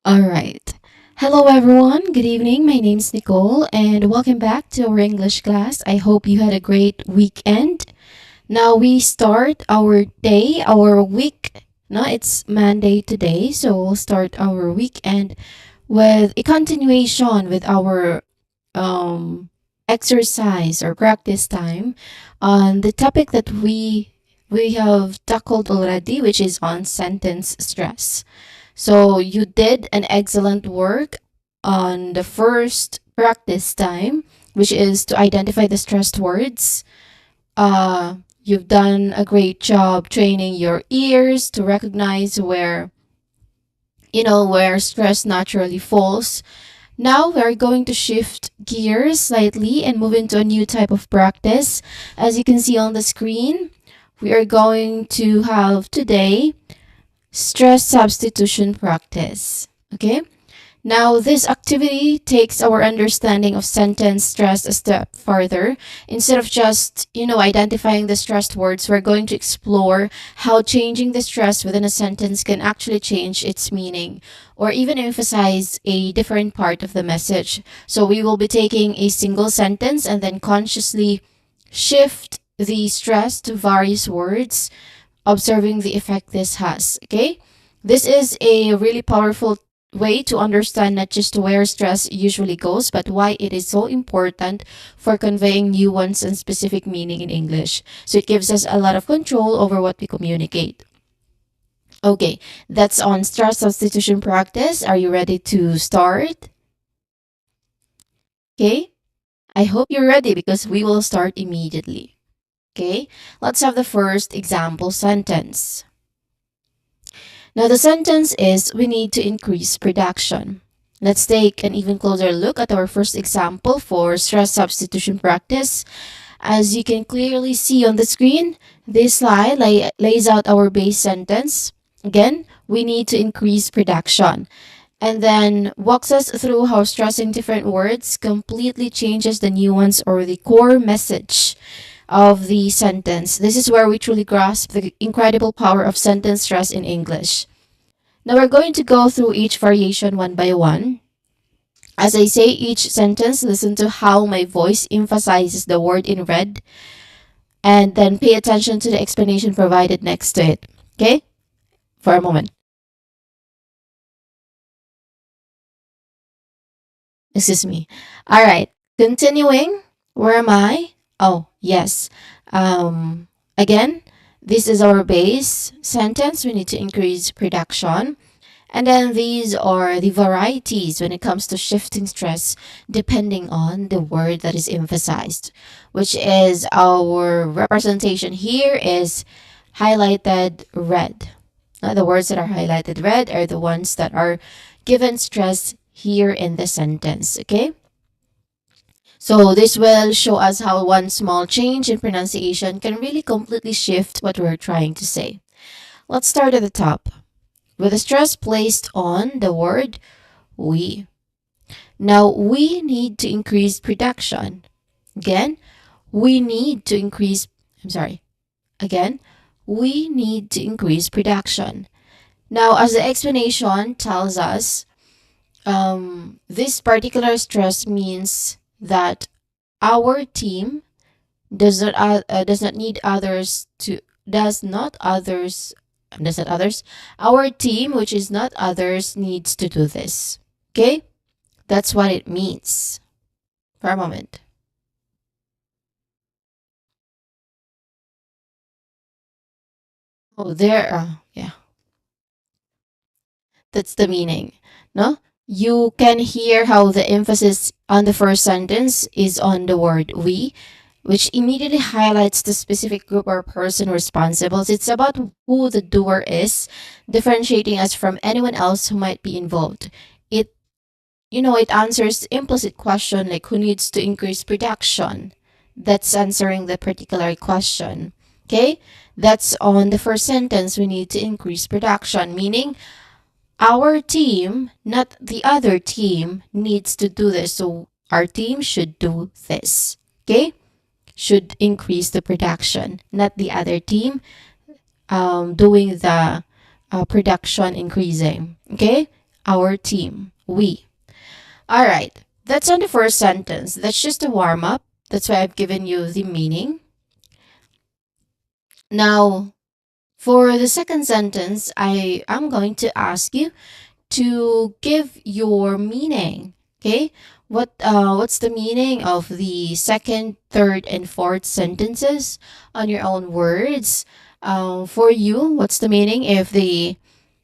All right. Hello, everyone. Good evening. My name's Nicole, and welcome back to our English class. I hope you had a great weekend. Now we start our day, our week. No, it's Monday today, so we'll start our weekend with a continuation with our exercise or practice time on the topic that we have tackled already, which is on sentence stress. So you did an excellent work on the first practice time, which is to identify the stressed words. You've done a great job training your ears to recognize where stress naturally falls. Now we're going to shift gears slightly and move into a new type of practice. As you can see on the screen, we are going to have today stress substitution practice. Okay? Now, this activity takes our understanding of sentence stress a step further. Instead of just, identifying the stressed words, we're going to explore how changing the stress within a sentence can actually change its meaning or even emphasize a different part of the message. So, we will be taking a single sentence and then consciously shift the stress to various words, observing the effect this has. Okay? This is a really powerful way to understand not just where stress usually goes, but why it is so important for conveying nuance and specific meaning in English. So it gives us a lot of control over what we communicate. Okay, that's on stress substitution practice. Are you ready to start? Okay, I hope you're ready because we will start immediately. Okay, let's have the first example sentence. Now, the sentence is we need to increase production. Let's take an even closer look at our first example for stress substitution practice. As you can clearly see on the screen, this slide lays out our base sentence. Again, we need to increase production. And then walks us through how stressing different words completely changes the nuance or the core message of the sentence. This is where we truly grasp the incredible power of sentence stress in English. Now we're going to go through each variation one by one. As I say each sentence, listen to how my voice emphasizes the word in red, and then pay attention to the explanation provided next to it. Okay? For a moment. Excuse me. All right. Continuing. Where am I? Oh, yes. Again, this is our base sentence. We need to increase production. And then these are the varieties when it comes to shifting stress depending on the word that is emphasized, which is our representation here is highlighted red. The words that are highlighted red are the ones that are given stress here in the sentence, okay? So this will show us how one small change in pronunciation can really completely shift what we're trying to say. Let's start at the top with a stress placed on the word we. Now, we need to increase production. Again, we need to increase, I'm sorry, again, we need to increase production. Now, as the explanation tells us, this particular stress means that our team does not need others to does not others our team, which is not others, needs to do this. Okay, that's what it means. For a moment. Oh, there. Yeah, that's the meaning. No, you can hear how the emphasis on the first sentence is on the word we, which immediately highlights the specific group or person responsible. It's about who the doer is, differentiating us from anyone else who might be involved. It, it answers implicit question like who needs to increase production. That's answering the particular question. Okay? That's on the first sentence. We need to increase production, meaning our team, not the other team, needs to do this. So our team should do this. Okay? Should increase the production, not the other team doing the production increasing. Okay? our team. We. All right. That's on the first sentence. That's just a warm up. That's why I've given you the meaning. Now, for the second sentence, I am going to ask you to give your meaning. Okay? What's the meaning of the second, third, and fourth sentences on your own words? For you, what's the meaning if the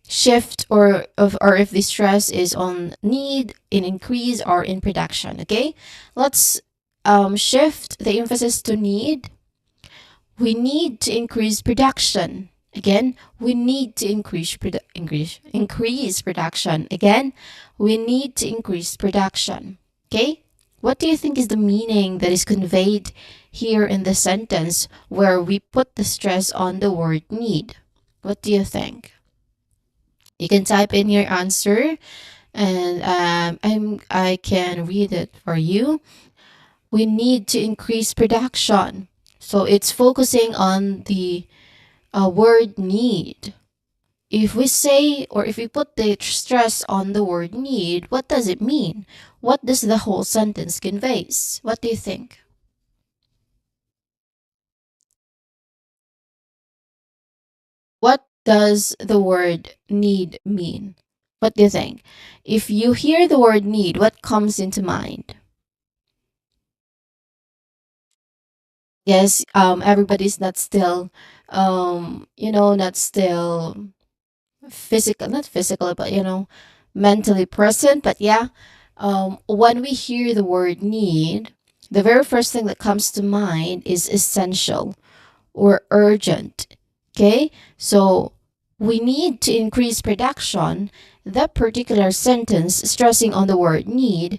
shift or if the stress is on need, in increase, or in production? Okay, let's shift the emphasis to need. We need to increase production. Again, we need to increase production. Again, we need to increase production. Okay? What do you think is the meaning that is conveyed here in the sentence where we put the stress on the word need? What do you think? You can type in your answer and I can read it for you. We need to increase production. So it's focusing on the word need. If we say or if we put the stress on the word need, what does it mean? What does the whole sentence conveys? What do you think? What does the word need mean? What do you think? If you hear the word need, what comes into mind? Yes, everybody's not still, not still physical, not physical, but mentally present. But yeah, when we hear the word need, the very first thing that comes to mind is essential or urgent. Okay, so we need to increase production. That particular sentence stressing on the word need,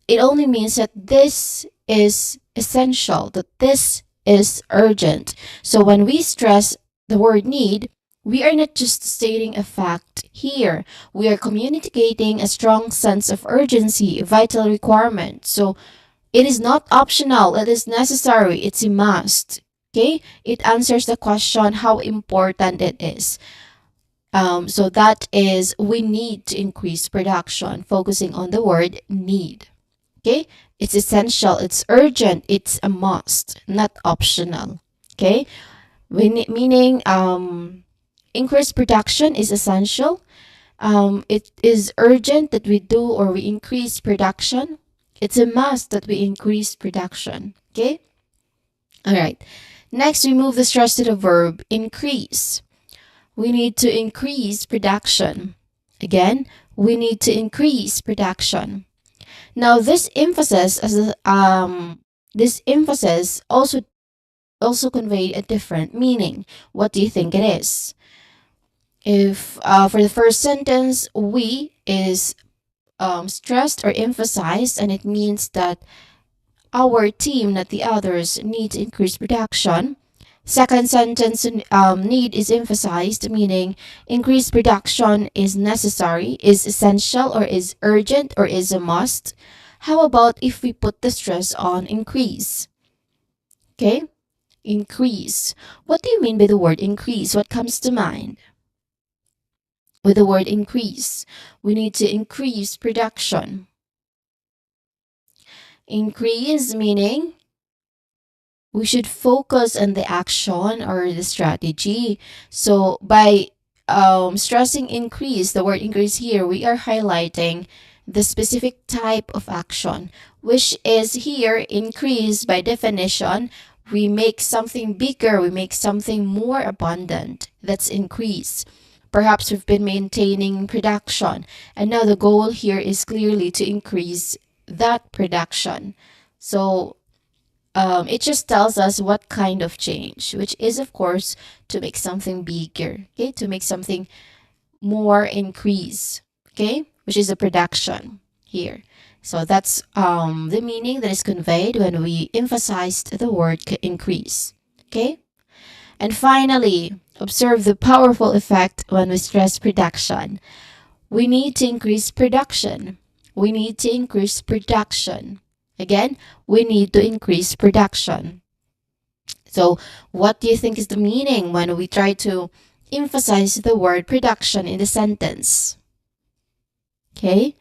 it only means that this is essential, that this is urgent. So when we stress the word need, we are not just stating a fact here. We are communicating a strong sense of urgency, a vital requirement. So it is not optional, it is necessary, it's a must. Okay? It answers the question how important it is. So that is, we need to increase production, focusing on the word need. Okay, it's essential, it's urgent, it's a must, not optional. Okay, meaning increased production is essential. It is urgent that we do or we increase production. It's a must that we increase production. Okay, all right. Next, we move the stress to the verb increase. We need to increase production. Again, we need to increase production. Now, this emphasis also convey a different meaning. What do you think it is? If for the first sentence, we is stressed or emphasized, and it means that our team, not the others, need to increase production. Second sentence, need is emphasized, meaning increased production is necessary, is essential, or is urgent, or is a must. How about if we put the stress on increase? Okay, increase. What do you mean by the word increase? What comes to mind? With the word increase, we need to increase production. Increase meaning we should focus on the action or the strategy. So by stressing increase, the word increase here, we are highlighting the specific type of action, which is here increase by definition. We make something bigger, we make something more abundant. That's increase. Perhaps we've been maintaining production, and now the goal here is clearly to increase that production. So it just tells us what kind of change, which is, of course, to make something bigger, okay, to make something more increase, okay, which is the production here. So that's the meaning that is conveyed when we emphasized the word increase, okay. And finally, observe the powerful effect when we stress production. We need to increase production. We need to increase production. Again, we need to increase production. So, what do you think is the meaning when we try to emphasize the word production in the sentence? Okay?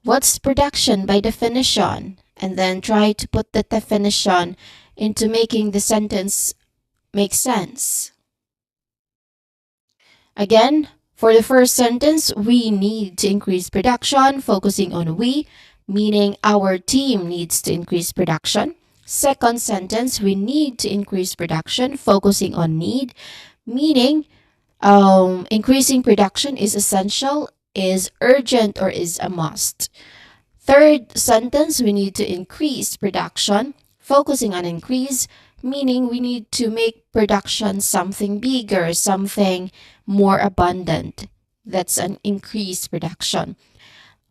What's production by definition? And then try to put the definition into making the sentence make sense. Again, for the first sentence, we need to increase production, focusing on we, meaning our team needs to increase production. Second sentence, we need to increase production, focusing on need, meaning increasing production is essential, is urgent, or is a must. Third sentence, we need to increase production, focusing on increase, meaning we need to make production something bigger, something more abundant. That's an increased production.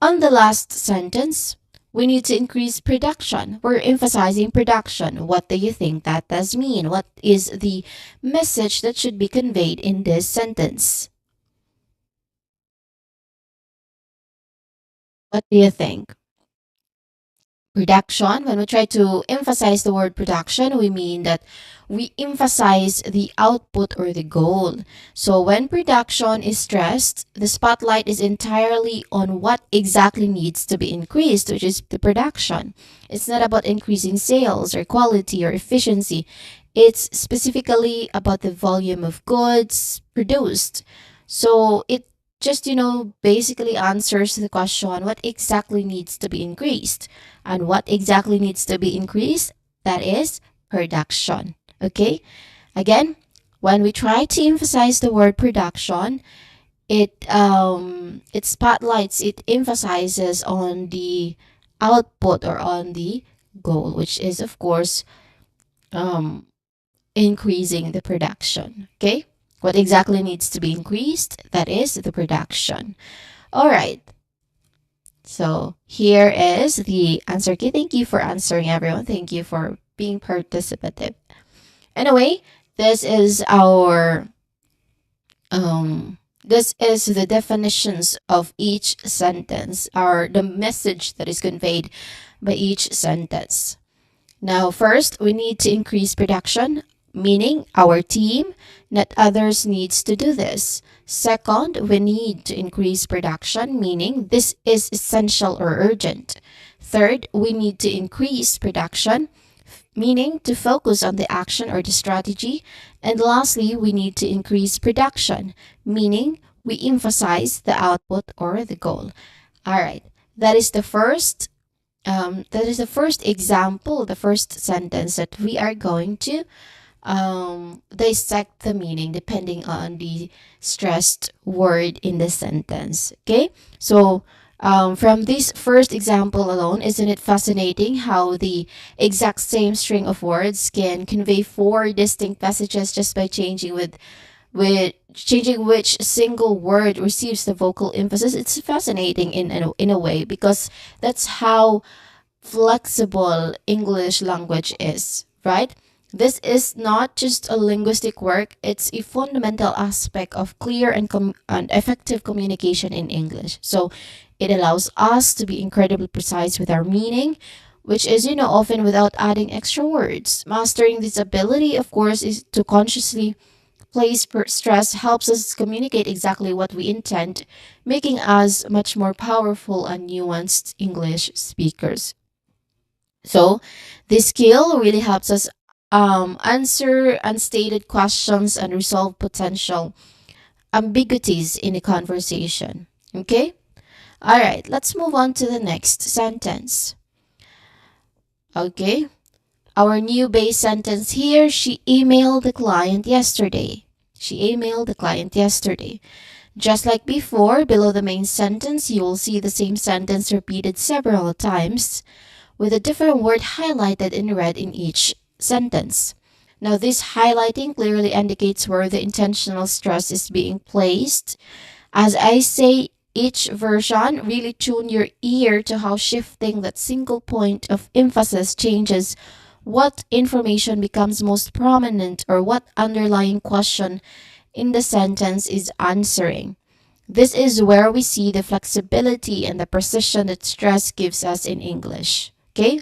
On the last sentence, we need to increase production. We're emphasizing production. What do you think that does mean? What is the message that should be conveyed in this sentence? What do you think? Production, when we try to emphasize the word production, we mean that we emphasize the output or the goal. So when production is stressed, the spotlight is entirely on what exactly needs to be increased, which is the production. It's not about increasing sales or quality or efficiency. It's specifically about the volume of goods produced. So it just, basically answers the question what exactly needs to be increased. And what exactly needs to be increased? That is production. Okay? Again, when we try to emphasize the word production, it spotlights, it emphasizes on the output or on the goal, which is of course um increasing the production. Okay? What exactly needs to be increased? That is the production. All right. So here is the answer. Okay, thank you for answering, everyone. Thank you for being participative. Anyway, this is our this is the definitions of each sentence, or the message that is conveyed by each sentence. Now, first, we need to increase production, meaning our team, not others, needs to do this. Second, we need to increase production, meaning this is essential or urgent. Third, we need to increase production, meaning to focus on the action or the strategy. And lastly, we need to increase production, meaning we emphasize the output or the goal. All right, that is the first example, the first sentence that we are going to dissect the meaning depending on the stressed word in the sentence. Okay, so from this first example alone, isn't it fascinating how the exact same string of words can convey four distinct messages just by changing with changing which single word receives the vocal emphasis? It's fascinating in a way because that's how flexible English language is, right? This is not just a linguistic work, it's a fundamental aspect of clear and effective communication in English. So it allows us to be incredibly precise with our meaning, which is, often without adding extra words. Mastering this ability, of course, is to consciously place stress helps us communicate exactly what we intend, making us much more powerful and nuanced English speakers. So, this skill really helps us answer unstated questions and resolve potential ambiguities in a conversation. Okay? All right, let's move on to the next sentence. Okay? Our new base sentence here, she emailed the client yesterday. She emailed the client yesterday. Just like before, below the main sentence, you will see the same sentence repeated several times with a different word highlighted in red in each sentence. Now, this highlighting clearly indicates where the intentional stress is being placed. As I say, each version, really tune your ear to how shifting that single point of emphasis changes what information becomes most prominent or what underlying question in the sentence is answering. This is where we see the flexibility and the precision that stress gives us in English. Okay?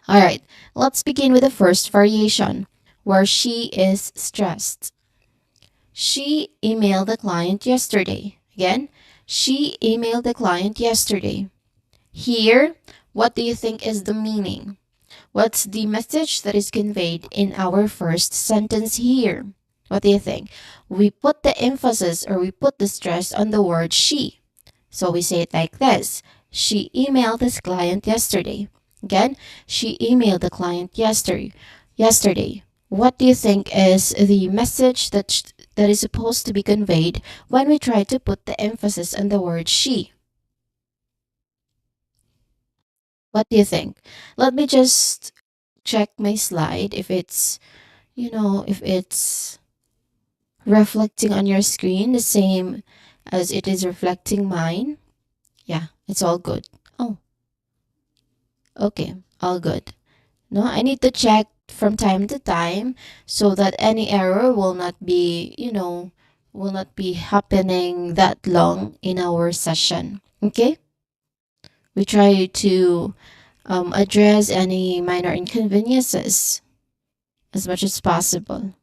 All right, let's begin with the first variation where she is stressed. She emailed the client yesterday. Again, She emailed the client yesterday. Here, what do you think is the meaning? What's the message that is conveyed in our first sentence here? What do you think? We put the emphasis or we put the stress on the word she. So we say it like this. She emailed this client yesterday. Again, she emailed the client yesterday. What do you think is the message that is supposed to be conveyed when we try to put the emphasis on the word she? What do you think? Let me just check my slide if it's, if it's reflecting on your screen the same as it is reflecting mine. Yeah, it's all good. Oh, okay, all good. No, I need to check from time to time so that any error will not be, will not be happening that long in our session. Okay? We try to address any minor inconveniences as much as possible.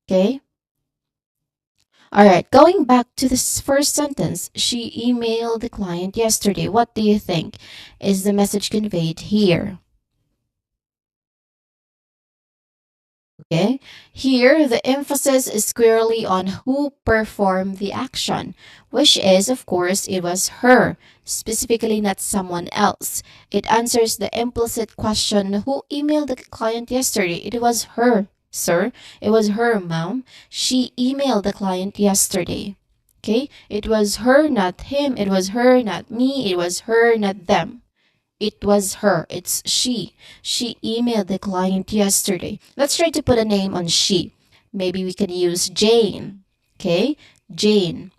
Okay? All right, going back to this first sentence, she emailed the client yesterday. What do you think is the message conveyed here? Okay, here the emphasis is squarely on who performed the action, which is, of course, it was her, specifically not someone else. It answers the implicit question who emailed the client yesterday. It was her, sir. It was her, mom. She emailed the client yesterday. Okay, it was her, not him. It was her, not me. It was her, not them. It was her. It's she. She emailed the client yesterday. Let's try to put a name on she. Maybe we can use Jane. Okay? Jane.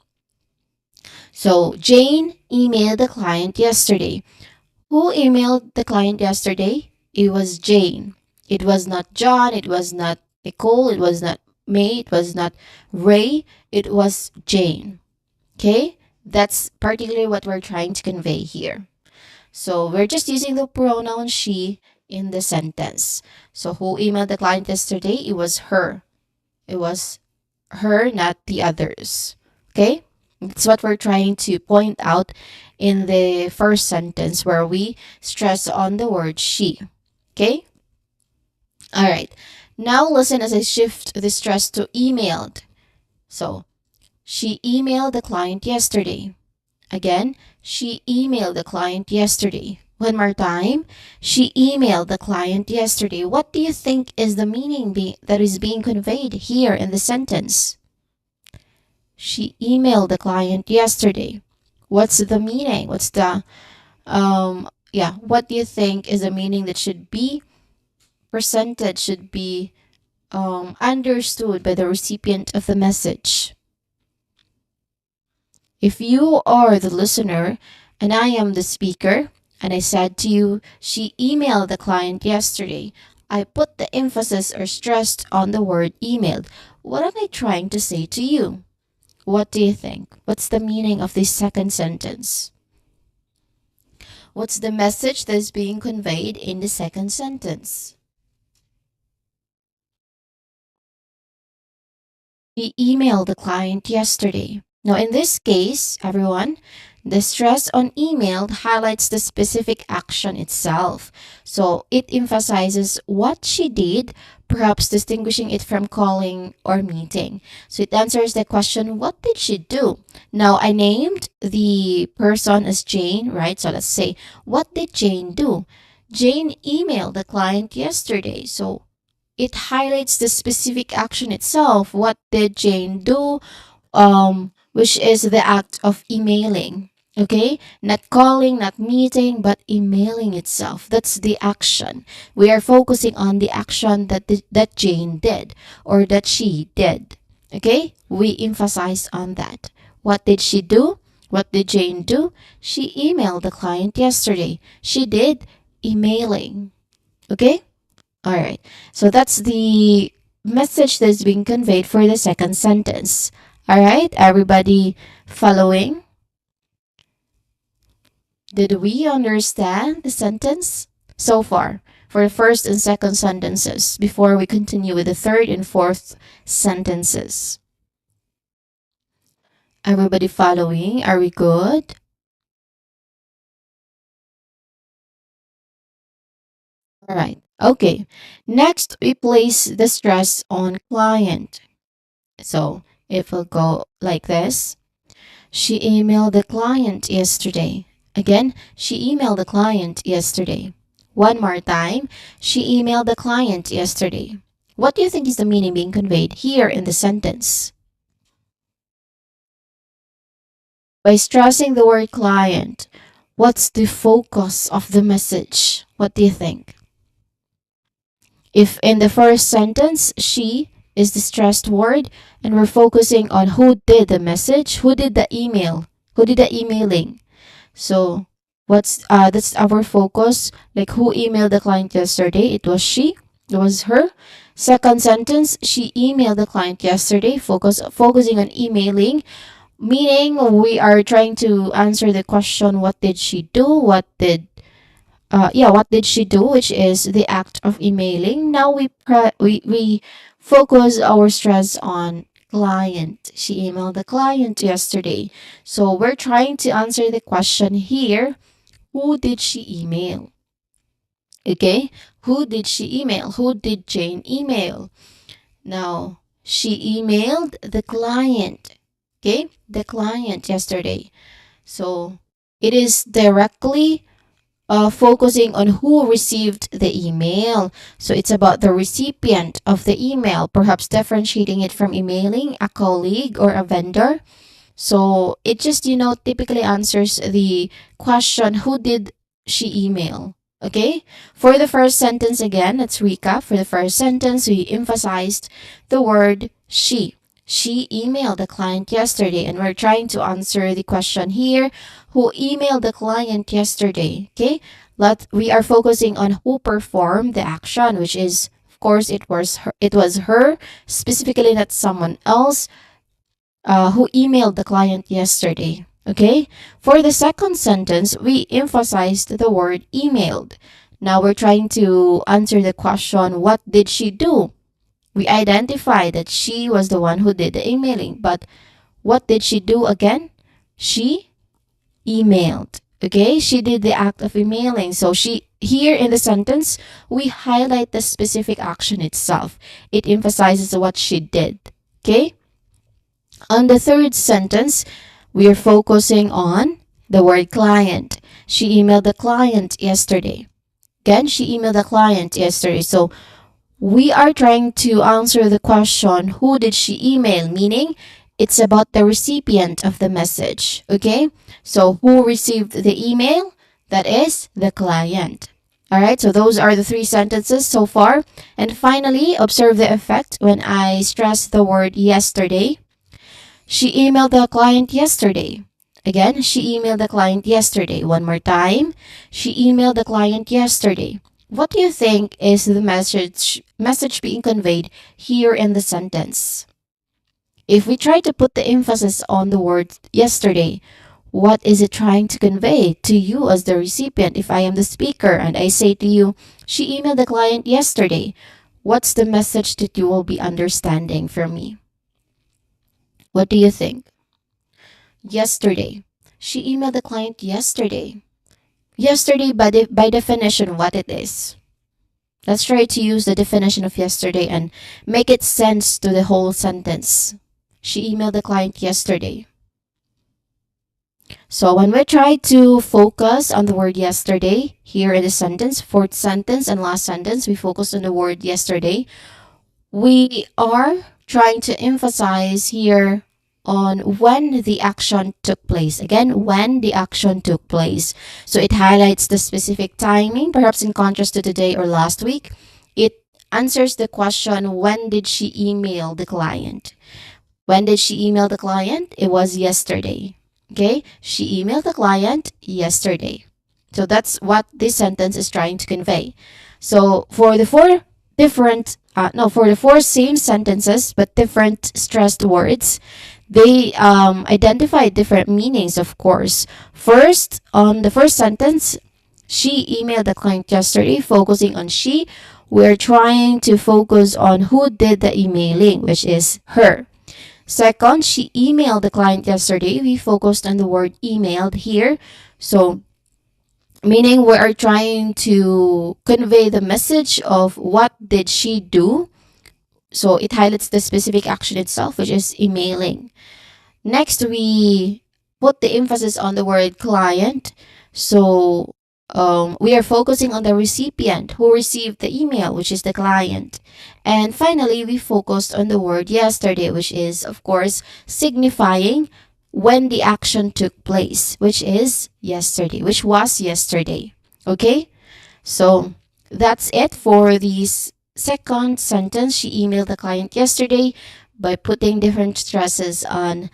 So Jane emailed the client yesterday. Who emailed the client yesterday? It was Jane. It was not John. It was not Nicole. It was not May. It was not Ray. It was Jane. Okay? That's particularly what we're trying to convey here. So we're just using the pronoun she in the sentence. So who emailed the client yesterday? It was her. It was her, not the others. Okay? That's what we're trying to point out in the first sentence where we stress on the word she. Okay? All right. Now listen as I shift the stress to emailed. So she emailed the client yesterday. Again, she emailed the client yesterday. One more time, she emailed the client yesterday. What do you think is the meaning that is being conveyed here in the sentence? She emailed the client yesterday. What's the meaning? What do you think is the meaning that should be presented, should be understood by the recipient of the message? If you are the listener and I am the speaker, and I said to you, she emailed the client yesterday, I put the emphasis or stressed on the word emailed. What am I trying to say to you? What do you think? What's the meaning of this second sentence? What's the message that is being conveyed in the second sentence? She emailed the client yesterday. Now, in this case, everyone, the stress on emailed highlights the specific action itself. So it emphasizes what she did, perhaps distinguishing it from calling or meeting. So it answers the question, what did she do? Now, I named the person as Jane, right? So let's say, what did Jane do? Jane emailed the client yesterday. So it highlights the specific action itself. What did Jane do? Which is the act of emailing. Okay, not calling, not meeting, but emailing itself. That's the action. We are focusing on the action that Jane did or that she did. Okay, we emphasize on that. What did she do? What did Jane do? She emailed the client yesterday. She did emailing. Okay. All right. So that's the message that's being conveyed for the second sentence. All right. Everybody following? Did we understand the sentence so far for the first and second sentences before we continue with the third and fourth sentences? Everybody following? Are we good? All right. Okay. Next, we place the stress on client. So if we go like this, she emailed the client yesterday. Again, she emailed the client yesterday. One more time, she emailed the client yesterday. What do you think is the meaning being conveyed here in the sentence? By stressing the word client, what's the focus of the message? What do you think? If in the first sentence, she is the stressed word, and we're focusing on who did the message, who did the email, who did the emailing. So what's that's our focus. Like who emailed the client yesterday? It was she. It was her. Second sentence, she emailed the client yesterday. Focusing on emailing, meaning we are trying to answer the question, what did she do? What did she do, which is the act of emailing. Now we focus our stress on client. She emailed the client yesterday. So we're trying to answer the question here, who did she email? Okay, who did she email? Who did Jane email? Now, she emailed the client. Okay, the client yesterday. So it is directly focusing on who received the email. So it's about the recipient of the email, perhaps differentiating it from emailing a colleague or a vendor. So it just, typically answers the question, who did she email? Okay. For the first sentence, again, let's recap. For the first sentence, we emphasized the word she. She emailed the client yesterday, and we're trying to answer the question here, who emailed the client yesterday? Okay. We are focusing on who performed the action, which is, of course, it was her, specifically not someone else, who emailed the client yesterday. Okay? For the second sentence, we emphasized the word emailed. Now we're trying to answer the question, what did she do? We identified that she was the one who did the emailing, but what did she do again? She emailed. Okay? She did the act of emailing. So here in the sentence, we highlight the specific action itself. It emphasizes what she did. Okay? On the third sentence, we are focusing on the word client. She emailed the client yesterday. Again, she emailed the client yesterday. So we are trying to answer the question, who did she email? Meaning, it's about the recipient of the message. Okay? So who received the email? That is the client. All right, so those are the three sentences so far. And finally, observe the effect when I stress the word yesterday. She emailed the client yesterday. Again, she emailed the client yesterday. One more time. She emailed the client yesterday. What do you think is the message being conveyed here in the sentence? If we try to put the emphasis on the word yesterday, what is it trying to convey to you as the recipient? If I am the speaker and I say to you, she emailed the client yesterday, what's the message that you will be understanding from me? What do you think? Yesterday. She emailed the client yesterday. Yesterday, by definition, what it is. Let's try to use the definition of yesterday and make it sense to the whole sentence. She emailed the client yesterday. So when we try to focus on the word yesterday, here in the sentence, fourth sentence and last sentence, we focus on the word yesterday. We are trying to emphasize here on when the action took place. Again, when the action took place. So it highlights the specific timing, perhaps in contrast to today or last week. It answers the question, when did she email the client? When did she email the client? It was yesterday. Okay, she emailed the client yesterday. So that's what this sentence is trying to convey. So for the for the four same sentences but different stressed words, they identify different meanings, of course. First, on the first sentence, she emailed the client yesterday, focusing on she. We're trying to focus on who did the emailing, which is her. Second, she emailed the client yesterday. We focused on the word emailed here. So, meaning we are trying to convey the message of what did she do. So, it highlights the specific action itself, which is emailing. Next, we put the emphasis on the word client. So we are focusing on the recipient who received the email, which is the client. And finally, we focused on the word yesterday, which is, of course, signifying when the action took place, which is yesterday, which was yesterday. Okay? So that's it for this second sentence. She emailed the client yesterday by putting different stresses on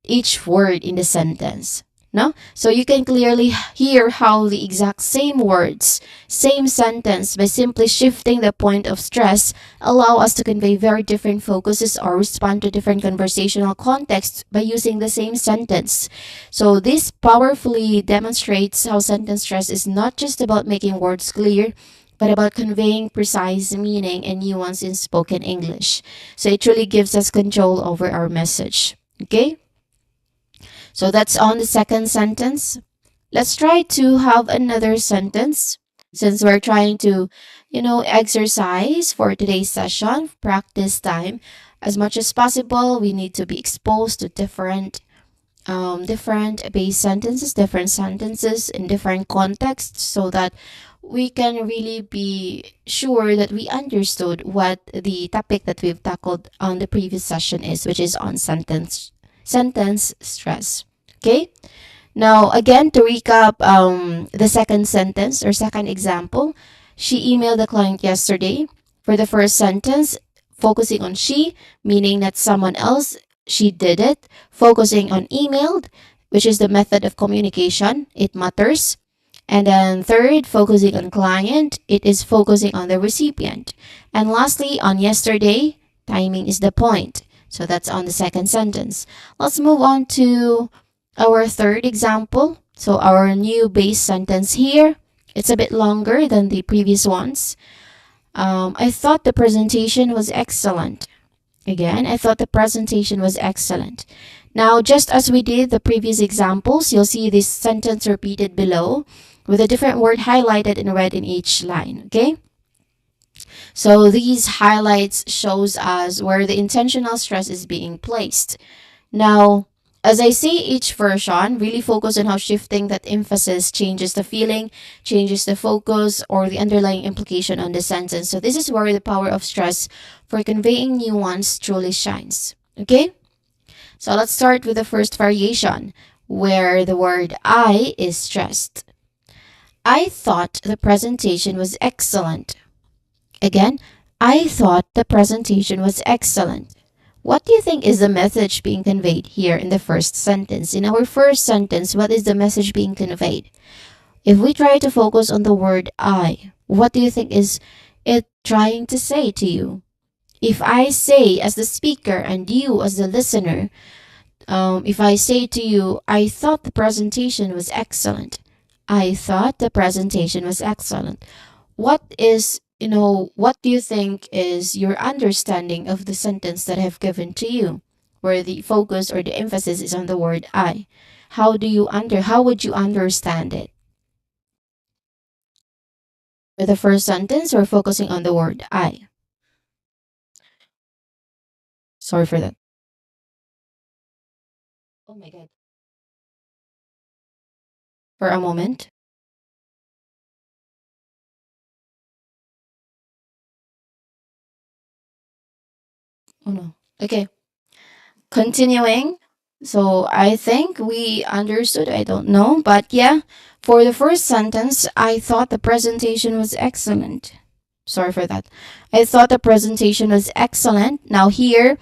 each word in the sentence. No? So you can clearly hear how the exact same words, same sentence, by simply shifting the point of stress, allow us to convey very different focuses or respond to different conversational contexts by using the same sentence. So this powerfully demonstrates how sentence stress is not just about making words clear, but about conveying precise meaning and nuance in spoken English. So it truly gives us control over our message. Okay? So that's on the second sentence. Let's try to have another sentence since we're trying to, exercise for today's session, practice time. As much as possible, we need to be exposed to different base sentences, different sentences in different contexts so that we can really be sure that we understood what the topic that we've tackled on the previous session is, which is on sentence stress. Okay? Now, again, to recap the second sentence or second example, she emailed the client yesterday. For the first sentence, focusing on she, meaning that someone else, she did it. Focusing on emailed, which is the method of communication, it matters. And then third, focusing on client, it is focusing on the recipient. And lastly, on yesterday, timing is the point. So that's on the second sentence. Let's move on to our third example. So our new base sentence here, it's a bit longer than the previous ones. I thought the presentation was excellent. Again, I thought the presentation was excellent. Now, just as we did the previous examples, you'll see this sentence repeated below with a different word highlighted in red in each line, okay? So these highlights shows us where the intentional stress is being placed. Now, as I say, each version really focus on how shifting that emphasis changes the feeling, changes the focus, or the underlying implication on the sentence. So this is where the power of stress for conveying nuance truly shines. Okay? So let's start with the first variation, where the word I is stressed. I thought the presentation was excellent. Again, I thought the presentation was excellent. What do you think is the message being conveyed here in the first sentence? In our first sentence, what is the message being conveyed? If we try to focus on the word I, what do you think is it trying to say to you? If I say as the speaker and you as the listener, if I say to you, I thought the presentation was excellent. I thought the presentation was excellent. What do you think is your understanding of the sentence that I have given to you, where the focus or the emphasis is on the word I? How would you understand it? For the first sentence, we're focusing on the word I. Sorry for that. Oh my God. For a moment. Oh no. Okay. Continuing. So I think we understood. I don't know. But yeah, for the first sentence, I thought the presentation was excellent. Sorry for that. I thought the presentation was excellent. Now, here,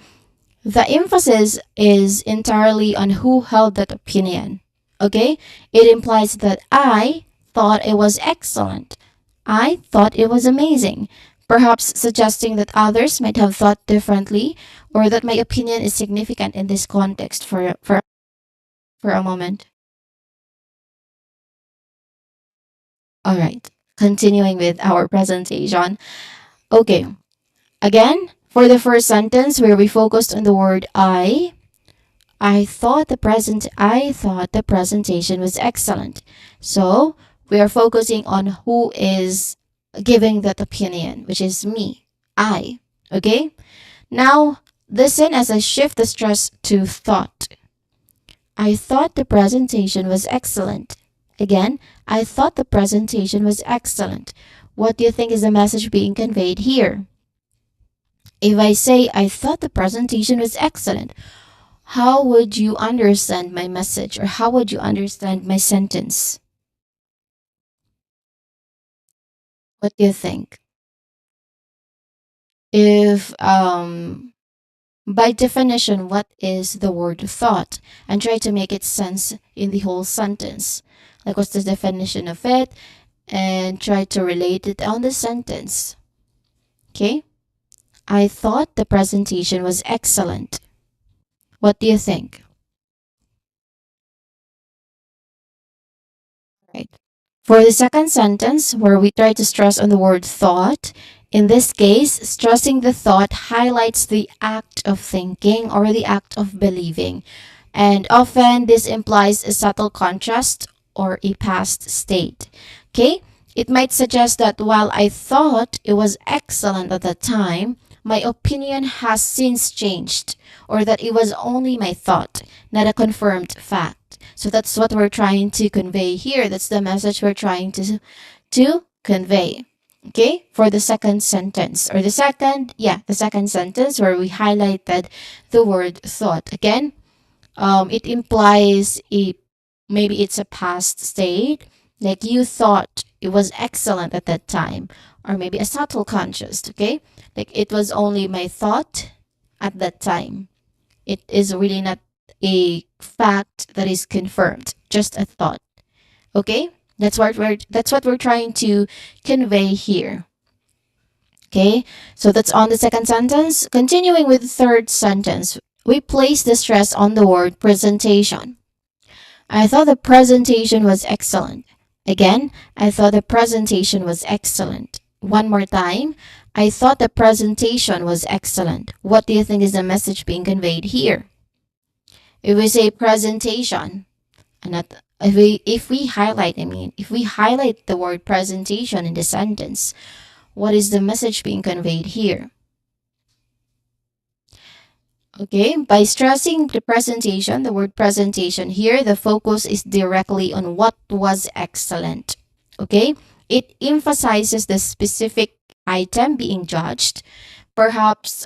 the emphasis is entirely on who held that opinion. Okay? It implies that I thought it was excellent. I thought it was amazing, perhaps suggesting that others might have thought differently or that my opinion is significant in this context for a moment. All right. Continuing with our presentation. Okay. Again, For the first sentence where we focused on the word I thought the presentation was excellent. So we are focusing on who is giving that opinion, which is me. I. Okay? Now listen as I shift the stress to thought. I thought the presentation was excellent. Again, I thought the presentation was excellent. What do you think is the message being conveyed here? If I say I thought the presentation was excellent, how would you understand my message, or how would you understand my sentence? What do you think? If by definition, what is the word thought? And try to make it sense in the whole sentence. Like what's the definition of it? And try to relate it on the sentence. Okay? I thought the presentation was excellent. What do you think? Right. For the second sentence, where we try to stress on the word thought, in this case, stressing the thought highlights the act of thinking or the act of believing. And often this implies a subtle contrast or a past state. Okay? It might suggest that while I thought it was excellent at the time, my opinion has since changed, or that it was only my thought, not a confirmed fact. So that's what we're trying to convey here. That's the message we're trying to convey. Okay, for the second sentence, or the second sentence where we highlighted the word thought. Again, it implies maybe it's a past state, like you thought it was excellent at that time, or maybe a subtle conscious. Okay, like it was only my thought at that time. It is really not a fact that is confirmed, just a thought. Okay, that's what we're trying to convey here. Okay, so that's on the second sentence. Continuing with the third sentence, we place the stress on the word presentation. I thought the presentation was excellent. Again, I thought the presentation was excellent. One more time, I thought the presentation was excellent. What do you think is the message being conveyed here? If we say presentation, and not, if we highlight the word presentation in the sentence, what is the message being conveyed here? Okay, by stressing the presentation, the word presentation here, the focus is directly on what was excellent. Okay, it emphasizes the specific item being judged, perhaps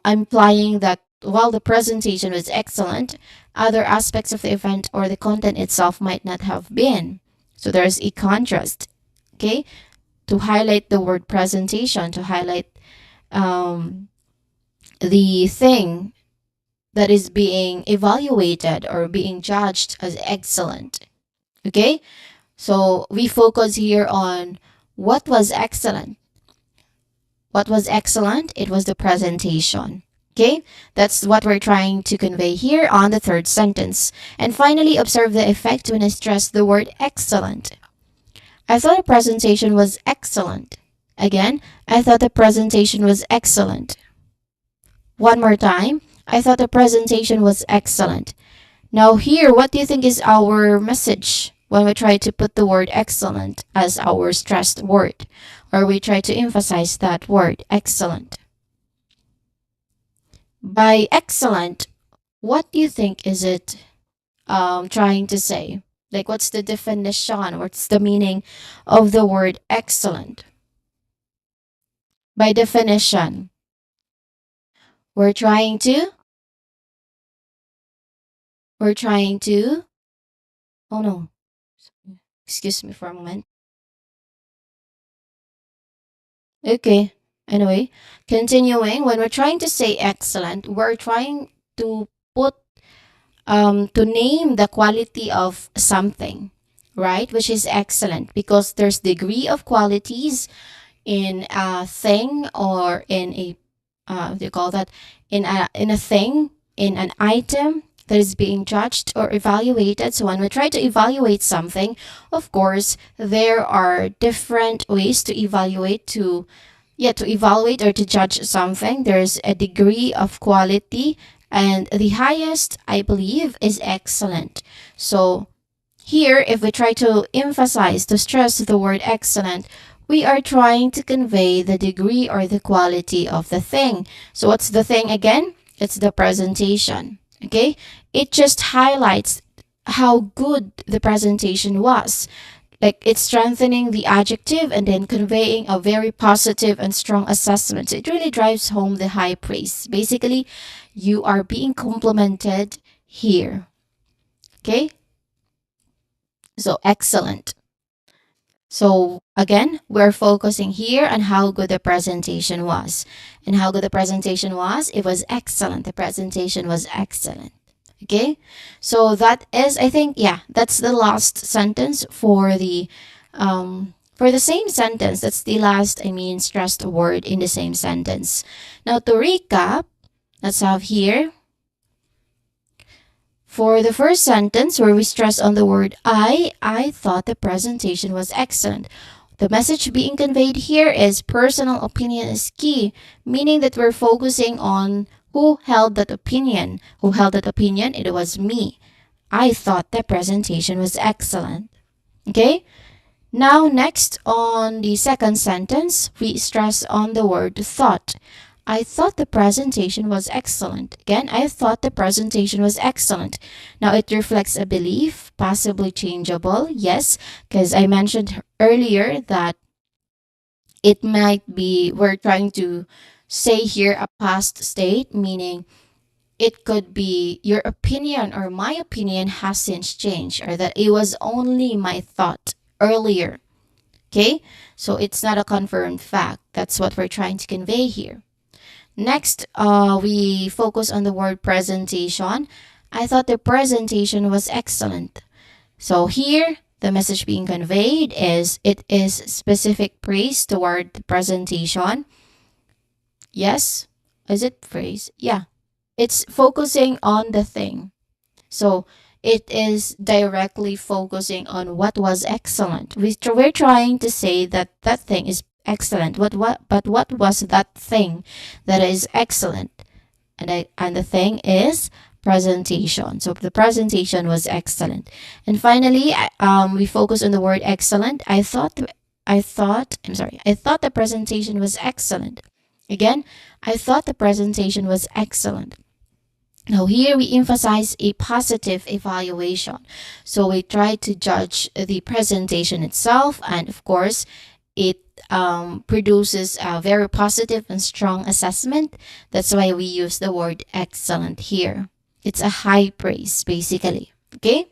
implying that while the presentation was excellent, other aspects of the event or the content itself might not have been. So there's a contrast. Okay, to highlight the word presentation, to highlight the thing that is being evaluated or being judged as excellent. Okay, so we focus here on what was excellent. What was excellent? It was the presentation. Okay, that's what we're trying to convey here on the third sentence. And finally, observe the effect when I stress the word excellent. I thought the presentation was excellent. Again, I thought the presentation was excellent. One more time, I thought the presentation was excellent. Now here, what do you think is our message when we try to put the word excellent as our stressed word, or we try to emphasize that word excellent? By excellent, what do you think is it trying to say? Like what's the definition? What's the meaning of the word excellent? By definition, we're trying to we're trying to oh no, excuse me for a moment. Okay, anyway, continuing, when we're trying to say excellent, we're trying to put to name the quality of something, right, which is excellent, because there's degree of qualities in a thing, or in a what do you call that, in a thing, in an item that is being judged or evaluated. So when we try to evaluate something, of course there are different ways to evaluate, to Yeah, to evaluate or to judge something, there's a degree of quality, and the highest, I believe, is excellent. So here, if we try to emphasize, to stress the word excellent, we are trying to convey the degree or the quality of the thing. So what's the thing again? It's the presentation. Okay? It just highlights how good the presentation was. Like, it's strengthening the adjective and then conveying a very positive and strong assessment. So it really drives home the high praise. Basically, you are being complimented here. Okay? So excellent. So again, we're focusing here on how good the presentation was. And how good the presentation was, it was excellent. The presentation was excellent. Okay? So that is, I think, yeah, that's the last sentence for the same sentence. That's the last, stressed word in the same sentence. Now to recap, let's have here for the first sentence where we stress on the word I thought the presentation was excellent. The message being conveyed here is personal opinion is key, meaning that we're focusing on who held that opinion. Who held that opinion? It was me. I thought the presentation was excellent. Okay? Now, next on the second sentence, we stress on the word thought. I thought the presentation was excellent. Again, I thought the presentation was excellent. Now, it reflects a belief, possibly changeable. Yes, because I mentioned earlier that it might be, we're trying to say here a past state, meaning it could be your opinion or my opinion has since changed, or that it was only my thought earlier. Okay, so it's not a confirmed fact. That's what we're trying to convey here. Next, we focus on the word presentation. I thought the presentation was excellent. So here, the message being conveyed is it is specific praise toward the presentation. Yes, is it praise? Yeah, it's focusing on the thing. So it is directly focusing on what was excellent. We're trying to say that that thing is excellent. But what was that thing that is excellent? And the thing is presentation. So the presentation was excellent. And finally, we focus on the word excellent. I thought the presentation was excellent. Again, I thought the presentation was excellent. Now, here we emphasize a positive evaluation. So we try to judge the presentation itself, and of course, it produces a very positive and strong assessment. That's why we use the word excellent here. It's a high praise, basically. Okay?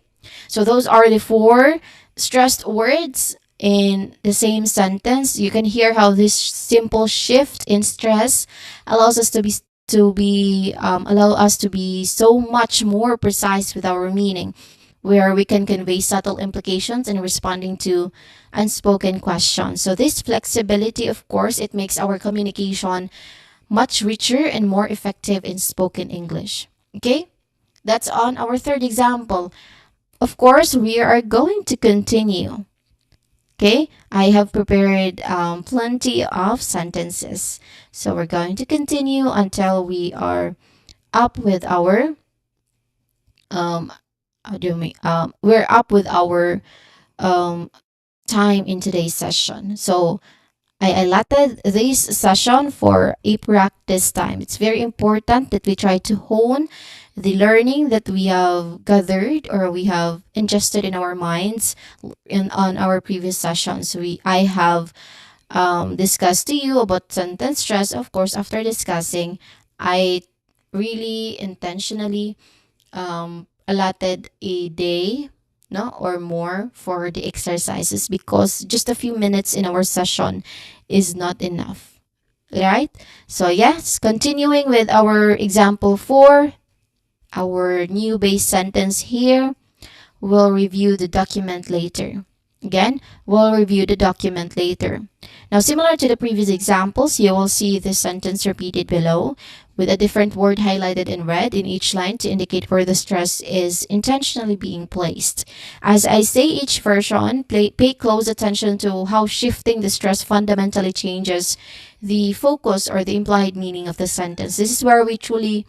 So those are the four stressed words in the same sentence. You can hear how this simple shift in stress allows us allow us to be so much more precise with our meaning, where we can convey subtle implications in responding to unspoken questions. So this flexibility, of course, it makes our communication much richer and more effective in spoken English. Okay, that's on our third example. Of course, we are going to continue. Okay, I have prepared plenty of sentences. So we're going to continue until we are up with our we're up with our um, time in today's session. So I allotted this session for a practice time. It's very important that we try to hone the learning that we have gathered or we have ingested in our minds on our previous sessions. I have discussed to you about sentence stress. Of course, after discussing, I really intentionally allotted a day, no, or more for the exercises, because just a few minutes in our session is not enough, right? So yes, continuing with our example 4, our new base sentence here. We'll review the document later. Again, we'll review the document later. Now, similar to the previous examples, you will see this sentence repeated below. with a different word highlighted in red in each line to indicate where the stress is intentionally being placed. As I say each version, pay close attention to how shifting the stress fundamentally changes the focus or the implied meaning of the sentence. This is where we truly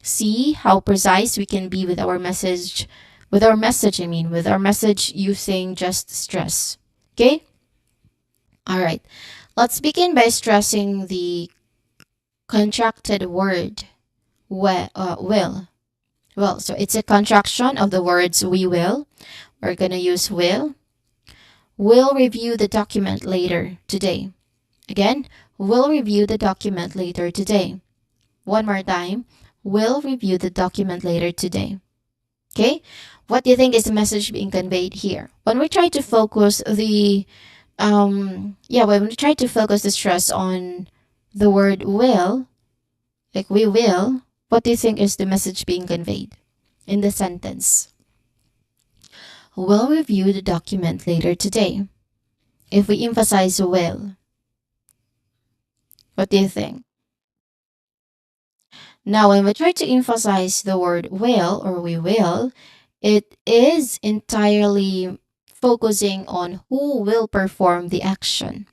see how precise we can be with our message, with our message using just stress. Okay? All right. Let's begin by stressing the contracted word will. Well, so it's a contraction of the words we will. We're going to use will. We'll review the document later today. Again, we'll review the document later today. One more time. We'll review the document later today. Okay? What do you think is the message being conveyed here? When we try to focus when we try to focus the stress on the word will, like we will, what do you think is the message being conveyed in the sentence? We'll review the document later today. If we emphasize will, what do you think? Now, when we try to emphasize the word will or we will, it is entirely focusing on who will perform the action.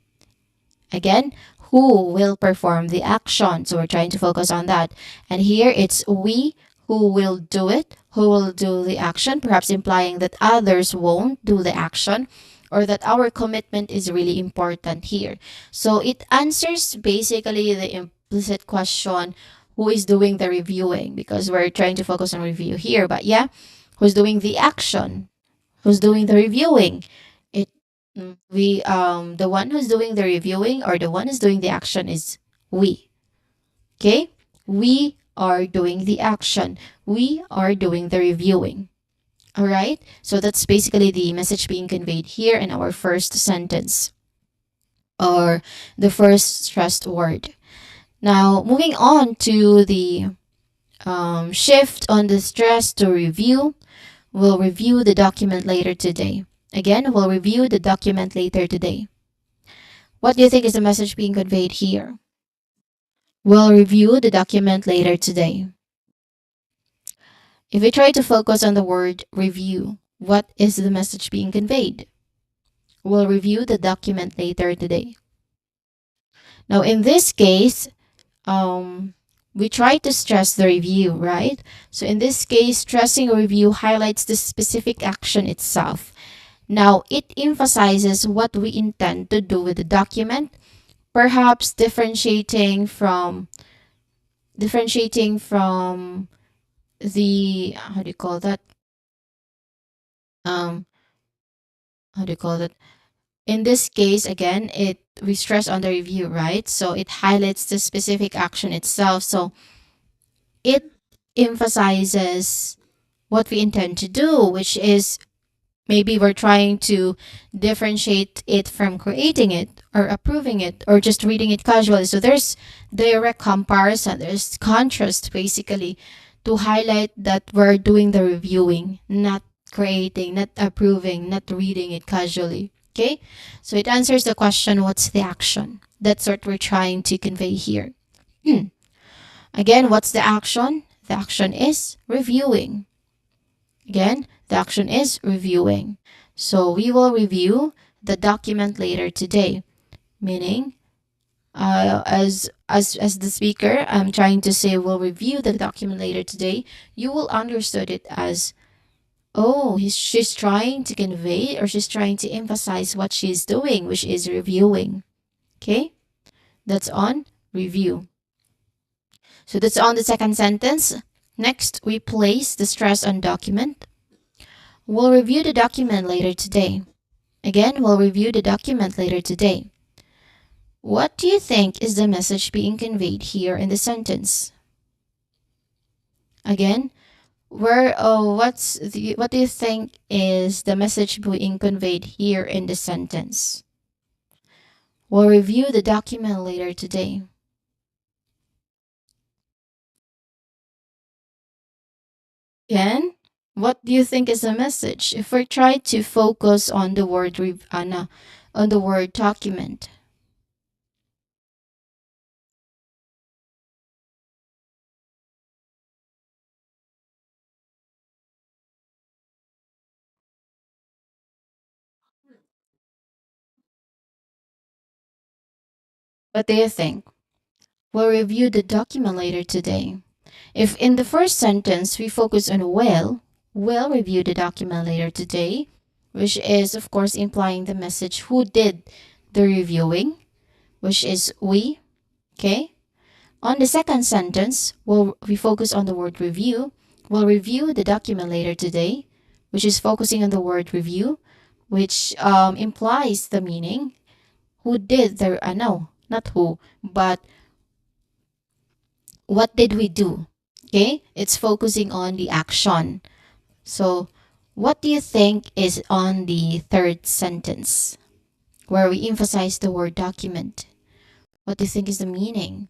Again, who will perform the action. So we're trying to focus on that. And here it's we who will do it, who will do the action, perhaps implying that others won't do the action or that our commitment is really important here. So it answers basically the implicit question, who is doing the reviewing, because we're trying to focus on review here. But yeah, who's doing the action? Who's doing the reviewing? It the one who's doing the reviewing or the one who's doing the action is we. Okay? We are doing the action. We are doing the reviewing. All right? So that's basically the message being conveyed here in our first sentence or the first stressed word. Now, moving on to the shift on the stress to review. We'll review the document later today. Again, we'll review the document later today. What do you think is the message being conveyed here? We'll review the document later today. If we try to focus on the word review, what is the message being conveyed? We'll review the document later today. Now, in this case, we try to stress the review, right? So in this case, stressing a review highlights the specific action itself. Now, it emphasizes what we intend to do with the document, perhaps differentiating from the, how do you call that? Um, how do you call that? In this case, again, we stress on the review, right? So it highlights the specific action itself. So it emphasizes what we intend to do, which is maybe we're trying to differentiate it from creating it or approving it or just reading it casually. So there's direct comparison, there's contrast basically to highlight that we're doing the reviewing, not creating, not approving, not reading it casually. Okay? So it answers the question, what's the action? That's what we're trying to convey here. Again, what's the action? The action is reviewing. Again, the action is reviewing. So we will review the document later today, meaning as the speaker, I'm trying to say we'll review the document later today. You will understood it as, oh, she's trying to convey or she's trying to emphasize what she's doing, which is reviewing. Okay, that's on review. So that's on the second sentence. Next, we place the stress on document. We'll review the document later today. Again, we'll review the document later today. What do you think is the message being conveyed here in the sentence? Again, what do you think is the message being conveyed here in the sentence? We'll review the document later today. Again, what do you think is the message? If we try to focus on the word on the word document. What do you think? We'll review the document later today. If in the first sentence we focus on we'll review the document later today, which is, of course, implying the message who did the reviewing, which is we. Okay? On the second sentence, we focus on the word review. We'll review the document later today, which is focusing on the word review, which implies the meaning who did the, no, not who, but what did we do? Okay? It's focusing on the action. So, what do you think is on the third sentence where we emphasize the word document? What do you think is the meaning?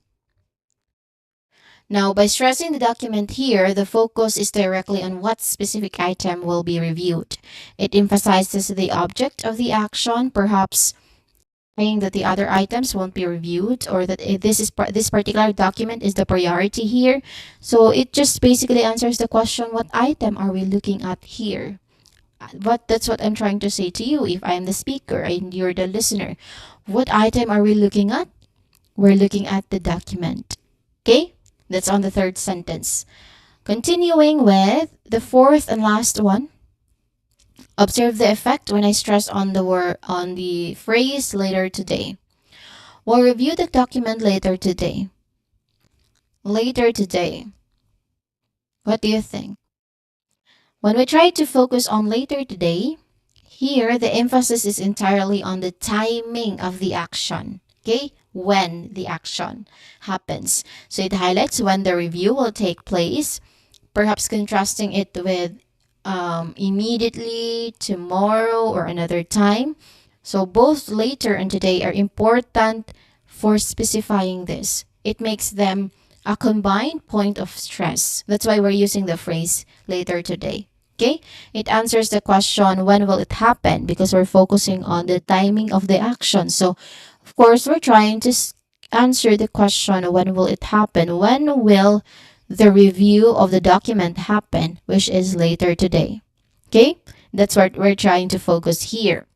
Now, by stressing the document here, the focus is directly on what specific item will be reviewed. It emphasizes the object of the action, perhaps saying that the other items won't be reviewed, or that this particular document is the priority here. So it just basically answers the question, what item are we looking at here? But that's what I'm trying to say to you. If I am the speaker and you're the listener, what item are we looking at? We're looking at the document. Okay? That's on the third sentence. Continuing with the fourth and last one. Observe the effect when I stress on the word on the phrase later today. We'll review the document later today. Later today. What do you think? When we try to focus on later today, here the emphasis is entirely on the timing of the action. Okay? When the action happens. So it highlights when the review will take place, perhaps contrasting it with immediately, tomorrow, or another time. So both later and today are important for specifying this. It makes them a combined point of stress. That's why we're using the phrase later today. Okay? It answers the question, when will it happen? Because we're focusing on the timing of the action. So, of course, we're trying to answer the question, when will it happen? When will the review of the document happen, which is later today? Okay? That's what we're trying to focus here.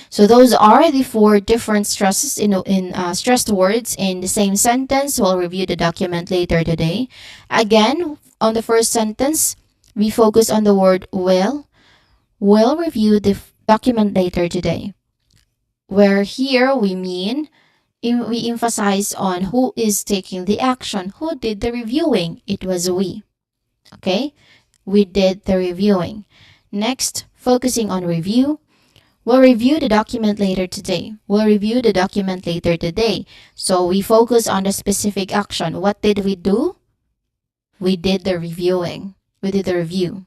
So those are the four different stresses in stressed words in the same sentence. We'll review the document later today. Again, on the first sentence, we focus on the word will. We'll review the document later today. Where here we mean we emphasize on who is taking the action, who did the reviewing. It was we. Okay? We did the reviewing. Next, focusing on review. We'll review the document later today. We'll review the document later today. So we focus on the specific action. What did we do? We did the reviewing. We did the review.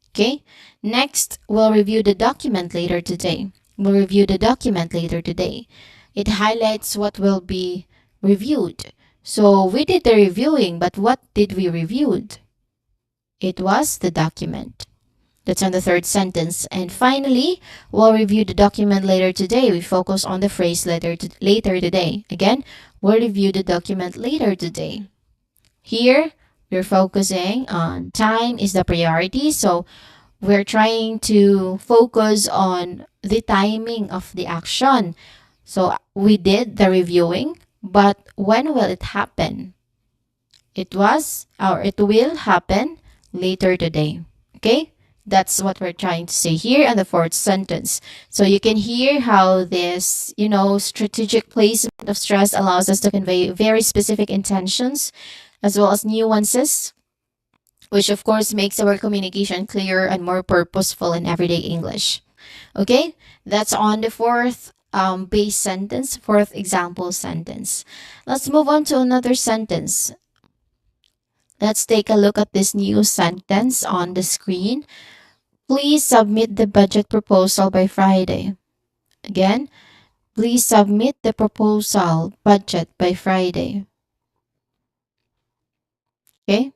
Okay? Next, we'll review the document later today. We'll review the document later today. It highlights what will be reviewed. So we did the reviewing, but what did we reviewed? It was the document. That's on the third sentence. And finally, we'll review the document later today. We focus on the phrase later today. Again, we'll review the document later today. Here, we're focusing on time is the priority. So we're trying to focus on the timing of the action. So we did the reviewing, but when will it happen? It will happen later today. Okay? That's what we're trying to say here in the fourth sentence. So you can hear how this, strategic placement of stress allows us to convey very specific intentions as well as nuances, which of course makes our communication clearer and more purposeful in everyday English. Okay, that's on the fourth base sentence, fourth example sentence. Let's move on to another sentence. Let's take a look at this new sentence on the screen. Please submit the budget proposal by Friday. Again, please submit the proposal budget by Friday. Okay?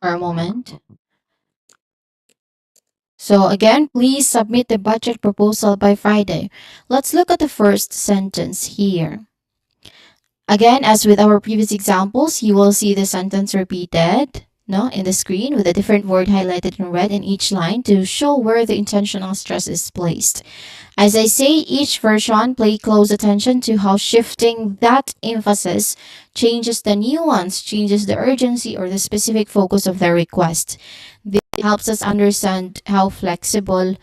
For a moment. So again, please submit the budget proposal by Friday. Let's look at the first sentence here. Again, as with our previous examples, you will see the sentence repeated, no, in the screen with a different word highlighted in red in each line to show where the intentional stress is placed. As I say, each version pay close attention to how shifting that emphasis changes the nuance, changes the urgency or the specific focus of the request. This helps us understand how flexible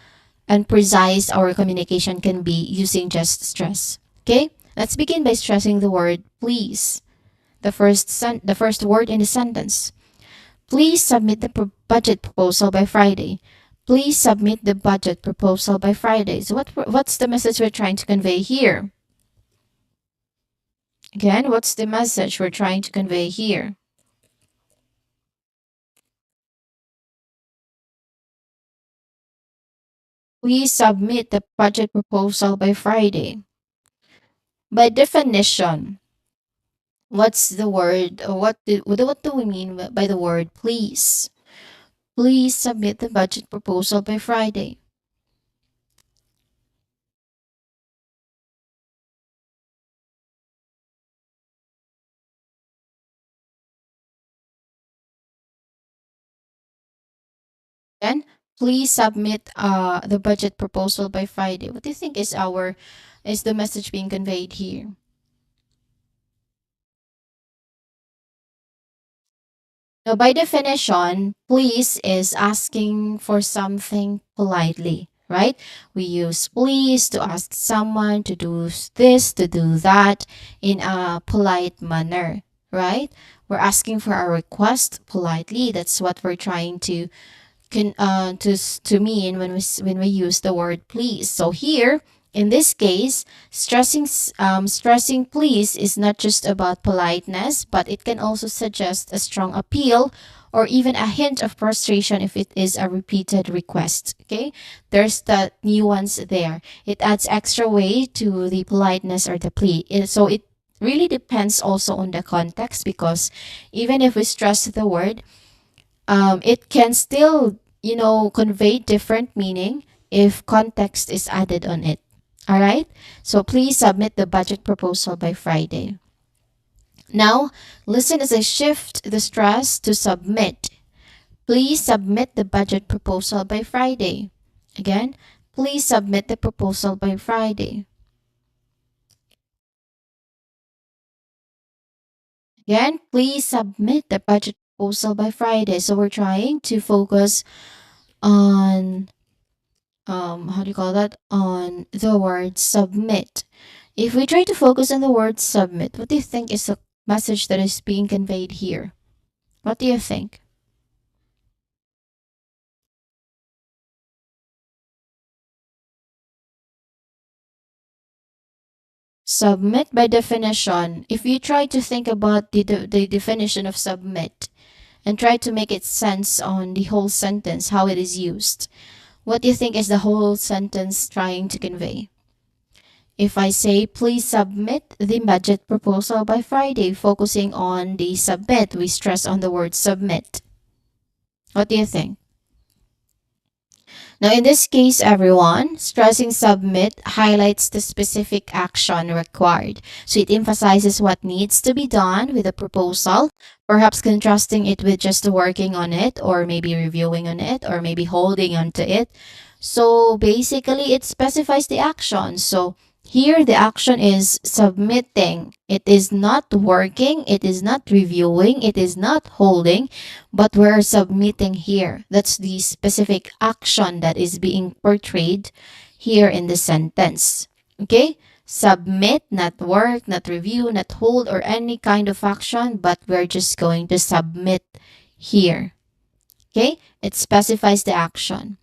and precise our communication can be using just stress. Okay? Let's begin by stressing the word please. The first word in the sentence. Please submit the budget proposal by Friday. Please submit the budget proposal by Friday. So what's the message we're trying to convey here? Again, what's the message we're trying to convey here? Please submit the budget proposal by Friday. By definition, what's the word? Or what do we mean by the word please? Please submit the budget proposal by Friday. Then please submit the budget proposal by Friday. What do you think is the message being conveyed here? Now, by definition, please is asking for something politely, right? We use please to ask someone to do this, to do that in a polite manner, right? We're asking for a request politely. That's what we're trying to to mean when when we use the word please. So here in this case, stressing please is not just about politeness, but it can also suggest a strong appeal or even a hint of frustration if it is a repeated request. Okay, there's the nuance there. It adds extra weight to the politeness or the plea. So it really depends also on the context, because even if we stress the word, it can still, convey different meaning if context is added on it. All right. So please submit the budget proposal by Friday. Now, listen as I shift the stress to submit. Please submit the budget proposal by Friday. Again, please submit the proposal by Friday. Again, please submit the budget proposal by Friday. So we're trying to focus on how do you call that, on the word submit. If we try to focus on the word submit, what do you think is the message that is being conveyed here? What do you think? Submit by definition. If you try to think about the definition of submit and try to make it sense on the whole sentence, how it is used, what do you think is the whole sentence trying to convey? If I say, please submit the budget proposal by Friday, focusing on the submit, we stress on the word submit. What do you think? Now, in this case, everyone, stressing submit highlights the specific action required. So it emphasizes what needs to be done with the proposal, perhaps contrasting it with just working on it, or maybe reviewing on it, or maybe holding on to it. So basically, it specifies the action. So here, the action is submitting. It is not working, it is not reviewing, it is not holding, but we're submitting here. That's the specific action that is being portrayed here in the sentence. Okay? Submit, not work, not review, not hold, or any kind of action, but we're just going to submit here. Okay? It specifies the action.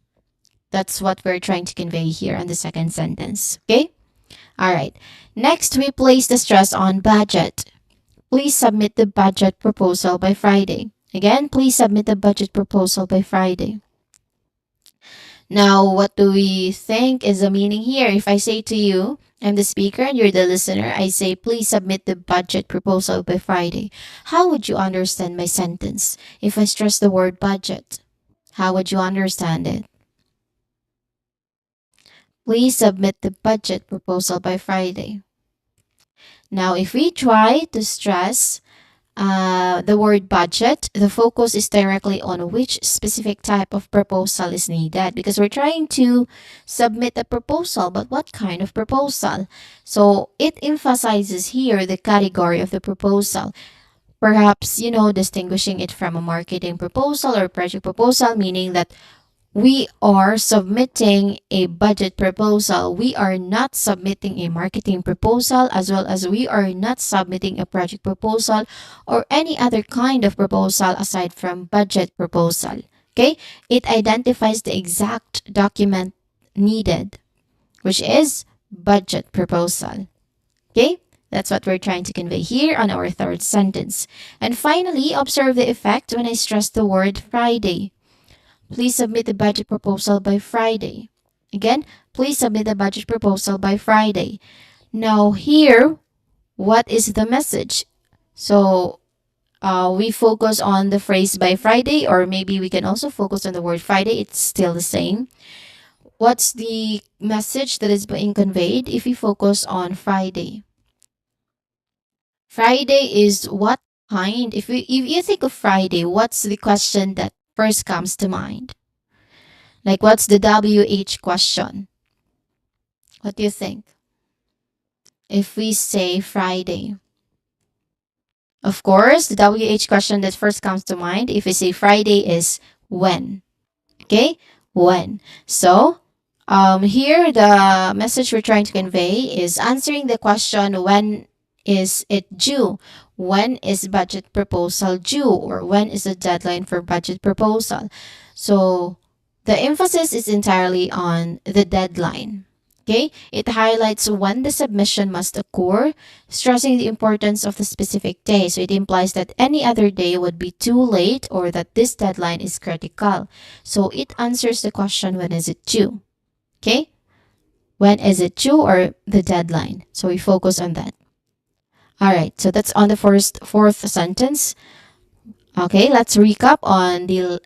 That's what we're trying to convey here in the second sentence. Okay? All right. Next, we place the stress on budget. Please submit the budget proposal by Friday. Again, please submit the budget proposal by Friday. Now, what do we think is the meaning here? If I say to you, I'm the speaker and you're the listener, I say, please submit the budget proposal by Friday. How would you understand my sentence if I stress the word budget? How would you understand it? Please submit the budget proposal by Friday. Now, if we try to stress the word budget, the focus is directly on which specific type of proposal is needed because we're trying to submit a proposal, but what kind of proposal? So it emphasizes here the category of the proposal. Perhaps, distinguishing it from a marketing proposal or project proposal, meaning that we are submitting a budget proposal. We are not submitting a marketing proposal, as well as we are not submitting a project proposal or any other kind of proposal aside from budget proposal. Okay? It identifies the exact document needed, which is budget proposal. Okay? That's what we're trying to convey here on our third sentence. And finally, observe the effect when I stress the word Friday. Please submit the budget proposal by Friday. Again, please submit the budget proposal by Friday. Now here, what is the message? So we focus on the phrase by Friday, or maybe we can also focus on the word Friday. It's still the same. What's the message that is being conveyed if we focus on Friday? Friday is what kind? If you think of Friday, what's the question that first comes to mind? Like, what's the WH question? What do you think? If we say Friday, of course, the WH question that first comes to mind, if we say Friday, is when. Okay? When. So, here the message we're trying to convey is answering the question, when is it due? When is budget proposal due? Or when is the deadline for budget proposal? So, the emphasis is entirely on the deadline. Okay, it highlights when the submission must occur, stressing the importance of the specific day. So it implies that any other day would be too late or that this deadline is critical. So it answers the question, when is it due? Okay, when is it due or the deadline? So we focus on that. All right, so that's on the fourth sentence. Okay, let's recap on the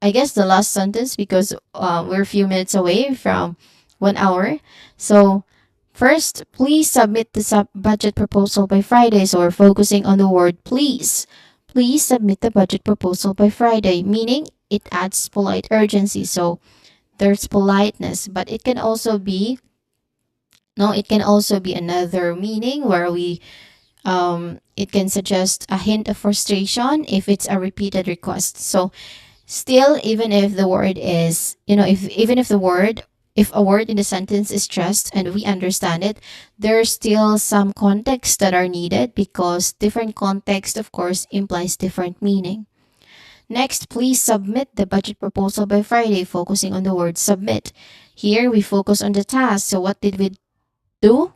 I guess the last sentence because we're a few minutes away from 1 hour. So first, please submit the budget proposal by Friday. So we're focusing on the word please. Please submit the budget proposal by Friday, meaning it adds polite urgency. So there's politeness, but it can also be another meaning where it can suggest a hint of frustration if it's a repeated request. So still, even if the word is, if a word in the sentence is stressed and we understand it, there's still some context that are needed because different context, of course, implies different meaning. Next, please submit the budget proposal by Friday, focusing on the word submit. Here, we focus on the task. So what did we do?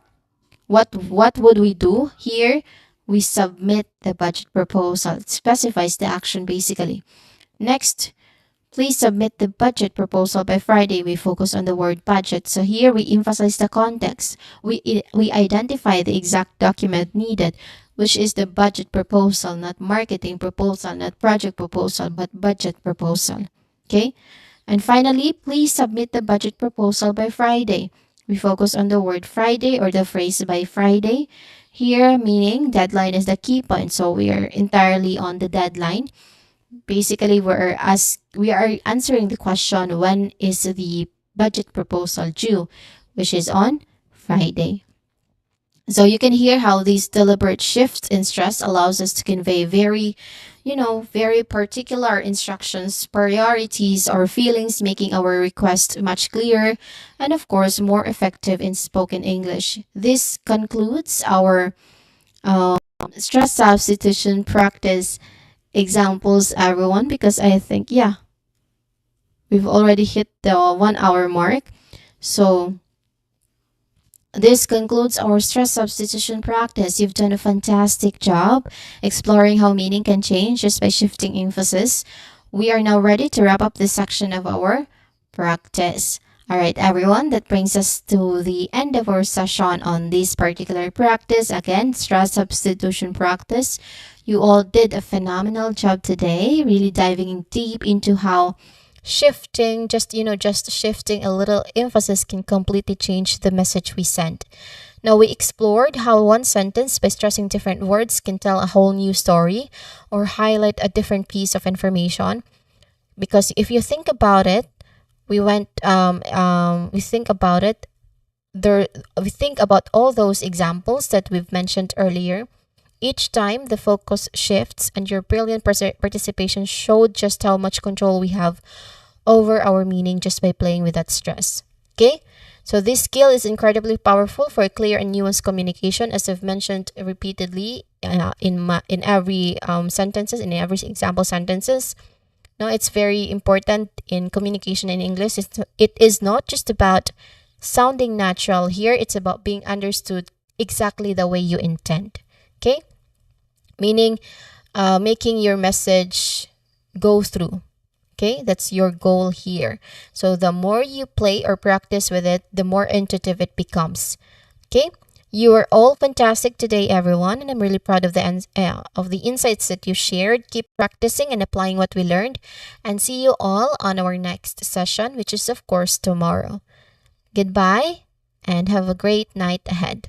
What would we do? Here, we submit the budget proposal. It specifies the action basically. Next, please submit the budget proposal by Friday. We focus on the word budget. So here we emphasize the context. We identify the exact document needed, which is the budget proposal, not marketing proposal, not project proposal, but budget proposal. Okay? And finally, please submit the budget proposal by Friday. We focus on the word Friday or the phrase by Friday. Here, meaning deadline is the key point. So we are entirely on the deadline. Basically, we are answering the question, when is the budget proposal due, which is on Friday. So you can hear how these deliberate shifts in stress allows us to convey very particular instructions, priorities, or feelings, making our request much clearer and, of course, more effective in spoken English. This concludes our stress substitution practice examples, everyone, because I think, we've already hit the 1 hour mark. So this concludes our stress substitution practice. You've done a fantastic job exploring how meaning can change just by shifting emphasis. We are now ready to wrap up this section of our practice. All right, everyone, that brings us to the end of our session on this particular practice. Again, stress substitution practice. You all did a phenomenal job today, really diving deep into how just shifting a little emphasis can completely change the message we send. Now, we explored how one sentence by stressing different words can tell a whole new story or highlight a different piece of information. Because if you think about it, we think about it, there, we think about all those examples that we've mentioned earlier. Each time the focus shifts, and your brilliant participation showed just how much control we have over our meaning just by playing with that stress. Okay? So this skill is incredibly powerful for clear and nuanced communication, as I've mentioned repeatedly in every sentences, in every example sentences. Now, it's very important in communication in English. It is not just about sounding natural. Here, it's about being understood exactly the way you intend. Okay? Meaning, making your message go through. Okay, that's your goal here. So the more you play or practice with it, the more intuitive it becomes. Okay, you are all fantastic today, everyone, and I'm really proud of the insights that you shared. Keep practicing and applying what we learned, and see you all on our next session, which is of course tomorrow. Goodbye, and have a great night ahead.